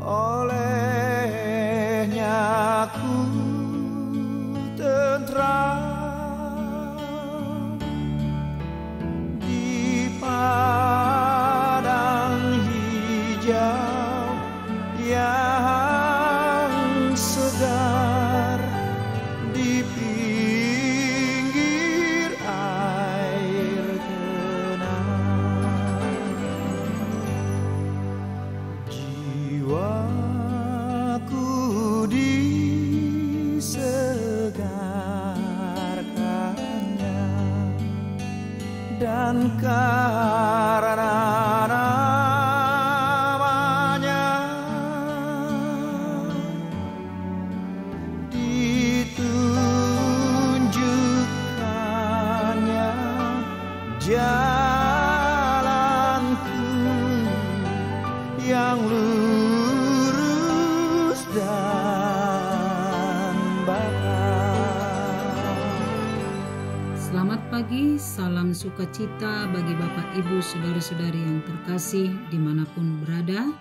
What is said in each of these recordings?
olehnya ku tentram di padang hijau yang segar, di pinggir air tenang. Jiwaku disegarkannya, dan karena namanya ditunjukkannya jalanku yang lurus dan bakal. Selamat pagi, salam sukacita bagi Bapak Ibu Saudara-saudari yang terkasih dimanapun berada.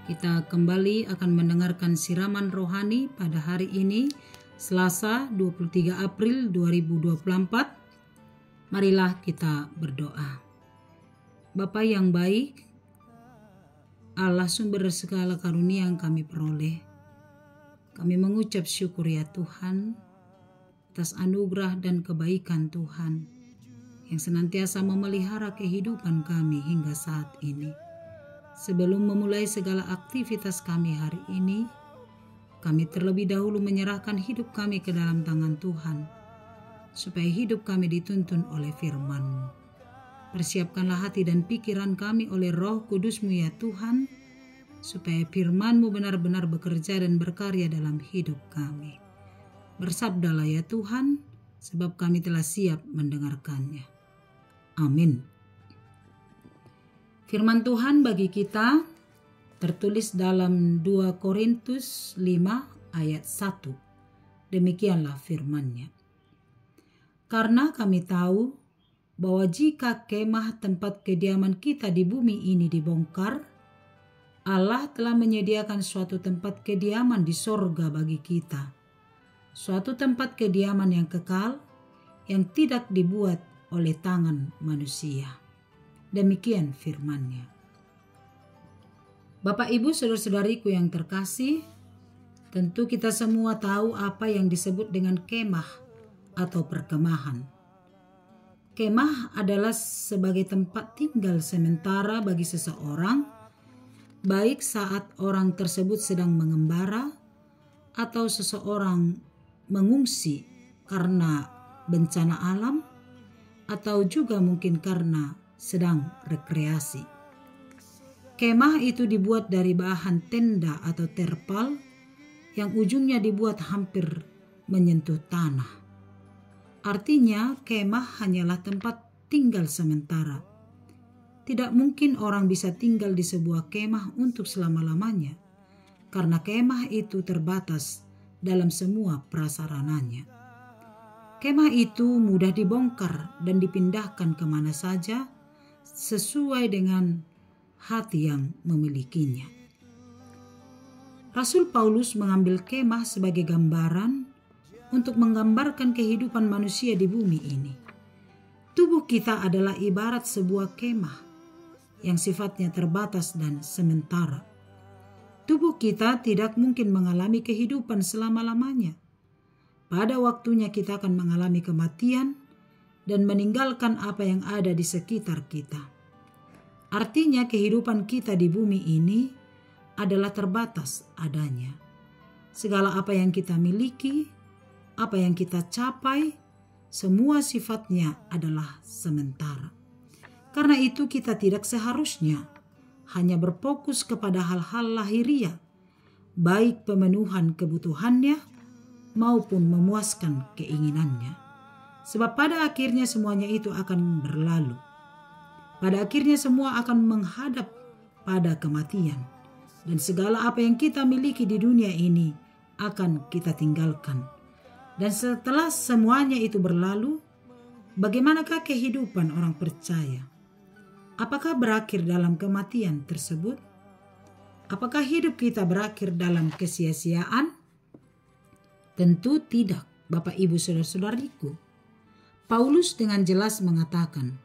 Kita kembali akan mendengarkan siraman rohani pada hari ini, Selasa 23 April 2024. Marilah kita berdoa. Bapa yang baik, Allah sumber segala karunia yang kami peroleh, kami mengucap syukur ya Tuhan atas anugerah dan kebaikan Tuhan yang senantiasa memelihara kehidupan kami hingga saat ini. Sebelum memulai segala aktivitas kami hari ini, kami terlebih dahulu menyerahkan hidup kami ke dalam tangan Tuhan, supaya hidup kami dituntun oleh firman-Mu. Persiapkanlah hati dan pikiran kami oleh Roh Kudus-Mu ya Tuhan, supaya firman-Mu benar-benar bekerja dan berkarya dalam hidup kami. Bersabdalah ya Tuhan, sebab kami telah siap mendengarkannya. Amin. Firman Tuhan bagi kita tertulis dalam 2 Korintus 5 ayat 1. Demikianlah firman-Nya. Karena kami tahu bahwa jika kemah tempat kediaman kita di bumi ini dibongkar, Allah telah menyediakan suatu tempat kediaman di sorga bagi kita. Suatu tempat kediaman yang kekal, yang tidak dibuat oleh tangan manusia. Demikian firman-Nya. Bapak Ibu Saudara-saudariku yang terkasih, tentu kita semua tahu apa yang disebut dengan kemah atau perkemahan. Kemah adalah sebagai tempat tinggal sementara bagi seseorang, baik saat orang tersebut sedang mengembara atau seseorang mengungsi karena bencana alam, atau juga mungkin karena sedang rekreasi. Kemah itu dibuat dari bahan tenda atau terpal yang ujungnya dibuat hampir menyentuh tanah. Artinya kemah hanyalah tempat tinggal sementara. Tidak mungkin orang bisa tinggal di sebuah kemah untuk selama-lamanya, karena kemah itu terbatas dalam semua prasarananya. Kemah itu mudah dibongkar dan dipindahkan kemana saja sesuai dengan hati yang memilikinya. Rasul Paulus mengambil kemah sebagai gambaran untuk menggambarkan kehidupan manusia di bumi ini. Tubuh kita adalah ibarat sebuah kemah yang sifatnya terbatas dan sementara. Tubuh kita tidak mungkin mengalami kehidupan selama-lamanya. Pada waktunya kita akan mengalami kematian dan meninggalkan apa yang ada di sekitar kita. Artinya kehidupan kita di bumi ini adalah terbatas adanya. Segala apa yang kita miliki, apa yang kita capai, semua sifatnya adalah sementara. Karena itu kita tidak seharusnya hanya berfokus kepada hal-hal lahiriah, baik pemenuhan kebutuhannya maupun memuaskan keinginannya. Sebab pada akhirnya semuanya itu akan berlalu. Pada akhirnya semua akan menghadap pada kematian. Dan segala apa yang kita miliki di dunia ini akan kita tinggalkan. Dan setelah semuanya itu berlalu, bagaimanakah kehidupan orang percaya? Apakah berakhir dalam kematian tersebut? Apakah hidup kita berakhir dalam kesia-siaan? Tentu tidak, Bapak Ibu Saudara-saudariku. Paulus dengan jelas mengatakan,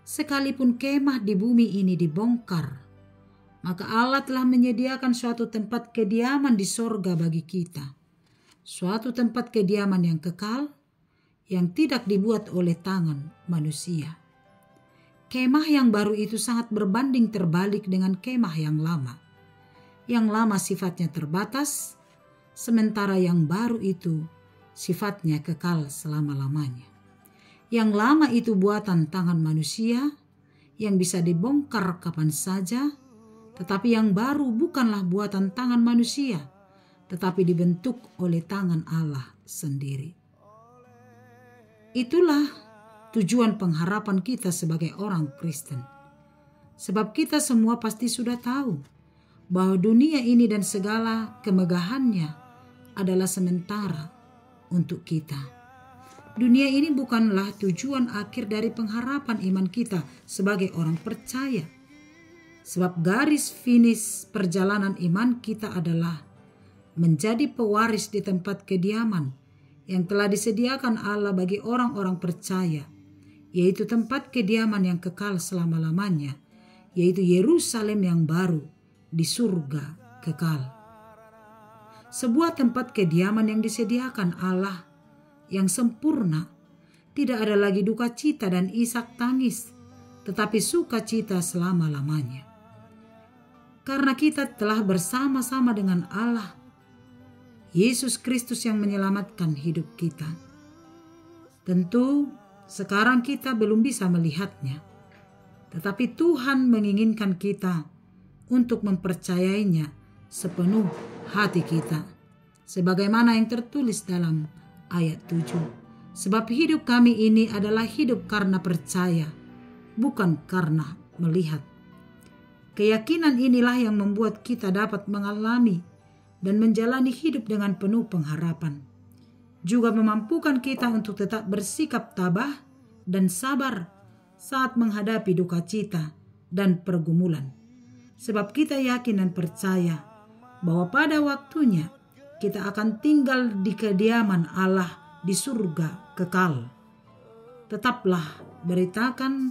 sekalipun kemah di bumi ini dibongkar, maka Allah telah menyediakan suatu tempat kediaman di sorga bagi kita. Suatu tempat kediaman yang kekal, yang tidak dibuat oleh tangan manusia. Kemah yang baru itu sangat berbanding terbalik dengan kemah yang lama. Yang lama sifatnya terbatas, sementara yang baru itu sifatnya kekal selama-lamanya. Yang lama itu buatan tangan manusia, yang bisa dibongkar kapan saja, tetapi yang baru bukanlah buatan tangan manusia, tetapi dibentuk oleh tangan Allah sendiri. Itulah tujuan pengharapan kita sebagai orang Kristen. Sebab kita semua pasti sudah tahu bahwa dunia ini dan segala kemegahannya adalah sementara untuk kita. Dunia ini bukanlah tujuan akhir dari pengharapan iman kita sebagai orang percaya. Sebab garis finish perjalanan iman kita adalah menjadi pewaris di tempat kediaman yang telah disediakan Allah bagi orang-orang percaya, yaitu tempat kediaman yang kekal selama-lamanya, yaitu Yerusalem yang baru di surga kekal. Sebuah tempat kediaman yang disediakan Allah yang sempurna, tidak ada lagi duka cita dan isak tangis, tetapi sukacita selama-lamanya. Karena kita telah bersama-sama dengan Allah, Yesus Kristus yang menyelamatkan hidup kita. Tentu sekarang kita belum bisa melihatnya, tetapi Tuhan menginginkan kita untuk mempercayainya sepenuh hati kita. Sebagaimana yang tertulis dalam ayat 7. Sebab hidup kami ini adalah hidup karena percaya, bukan karena melihat. Keyakinan inilah yang membuat kita dapat mengalami dan menjalani hidup dengan penuh pengharapan. Juga memampukan kita untuk tetap bersikap tabah dan sabar saat menghadapi duka cita dan pergumulan. Sebab kita yakin dan percaya bahwa pada waktunya kita akan tinggal di kediaman Allah di surga kekal. Tetaplah beritakan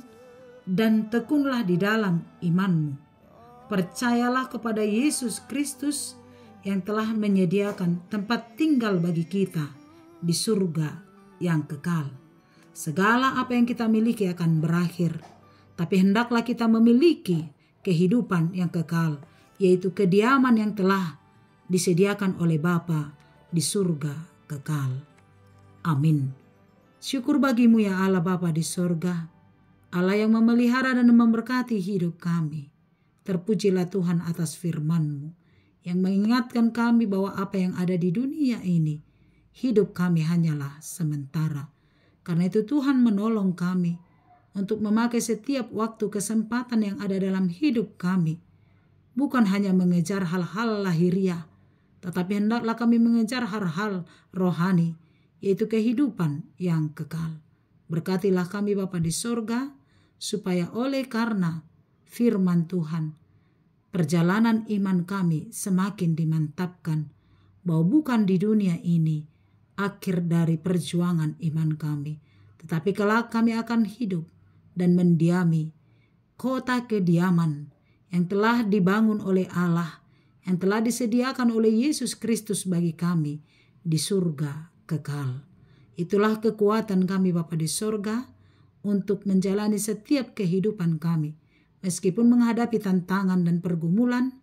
dan tekunlah di dalam imanmu. Percayalah kepada Yesus Kristus yang telah menyediakan tempat tinggal bagi kita di surga yang kekal. Segala apa yang kita miliki akan berakhir, tapi hendaklah kita memiliki kehidupan yang kekal, yaitu kediaman yang telah disediakan oleh Bapa di surga kekal. Amin. Syukur bagimu ya Allah Bapa di surga, Allah yang memelihara dan memberkati hidup kami. Terpujilah Tuhan atas firman-Mu yang mengingatkan kami bahwa apa yang ada di dunia ini, hidup kami hanyalah sementara. Karena itu Tuhan menolong kami untuk memakai setiap waktu kesempatan yang ada dalam hidup kami. Bukan hanya mengejar hal-hal lahiriah, tetapi hendaklah kami mengejar hal-hal rohani, yaitu kehidupan yang kekal. Berkatilah kami Bapa di sorga, supaya oleh karena firman Tuhan, perjalanan iman kami semakin dimantapkan, bahwa bukan di dunia ini akhir dari perjuangan iman kami, tetapi kelak kami akan hidup dan mendiami kota kediaman yang telah dibangun oleh Allah, yang telah disediakan oleh Yesus Kristus bagi kami di surga kekal. Itulah kekuatan kami Bapa di sorga untuk menjalani setiap kehidupan kami. Meskipun menghadapi tantangan dan pergumulan,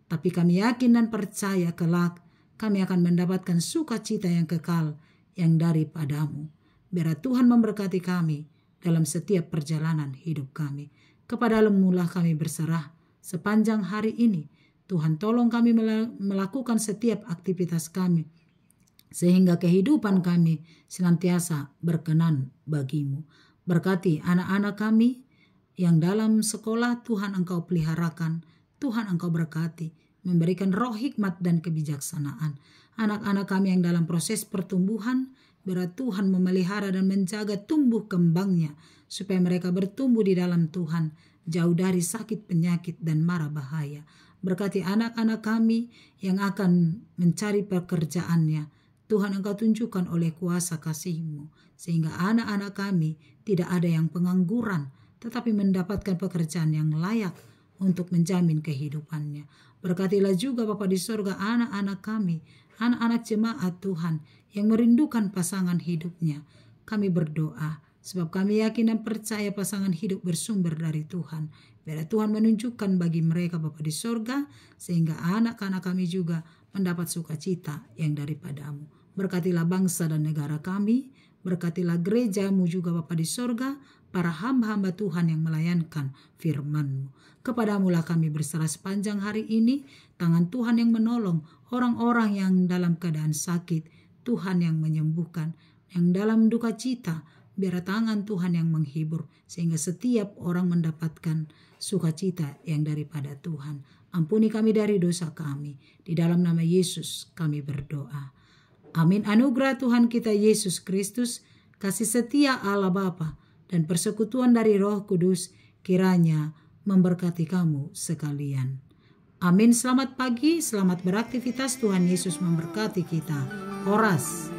tapi kami yakin dan percaya kelak kami akan mendapatkan sukacita yang kekal yang daripadamu. Biar Tuhan memberkati kami dalam setiap perjalanan hidup kami. Kepada-Mu lah kami berserah sepanjang hari ini. Tuhan tolong kami melakukan setiap aktivitas kami, sehingga kehidupan kami senantiasa berkenan bagi-Mu. Berkati anak-anak kami yang dalam sekolah, Tuhan Engkau peliharakan, Tuhan Engkau berkati, memberikan roh hikmat dan kebijaksanaan. Anak-anak kami yang dalam proses pertumbuhan, biar Tuhan memelihara dan menjaga tumbuh kembangnya, supaya mereka bertumbuh di dalam Tuhan, jauh dari sakit, penyakit, dan mara bahaya. Berkati anak-anak kami yang akan mencari pekerjaannya. Tuhan, Engkau tunjukkan oleh kuasa kasih-Mu, sehingga anak-anak kami tidak ada yang pengangguran, tetapi mendapatkan pekerjaan yang layak untuk menjamin kehidupannya. Berkatilah juga Bapa di sorga anak-anak kami, anak-anak jemaat Tuhan yang merindukan pasangan hidupnya. Kami berdoa, sebab kami yakin dan percaya pasangan hidup bersumber dari Tuhan. Biar Tuhan menunjukkan bagi mereka Bapa di sorga, sehingga anak-anak kami juga mendapat sukacita yang daripada-Mu. Berkatilah bangsa dan negara kami, berkatilah gereja-Mu juga Bapa di sorga, para hamba-hamba Tuhan yang melayankan firman-Mu. Kepadamu-lah kami berserah sepanjang hari ini, tangan Tuhan yang menolong orang-orang yang dalam keadaan sakit, Tuhan yang menyembuhkan, yang dalam duka cita, biar tangan Tuhan yang menghibur, sehingga setiap orang mendapatkan sukacita yang daripada Tuhan. Ampuni kami dari dosa kami. Di dalam nama Yesus kami berdoa. Amin. Anugerah Tuhan kita Yesus Kristus, kasih setia Allah Bapa, dan persekutuan dari Roh Kudus kiranya memberkati kamu sekalian. Amin. Selamat pagi, selamat beraktivitas. Tuhan Yesus memberkati kita. Horas.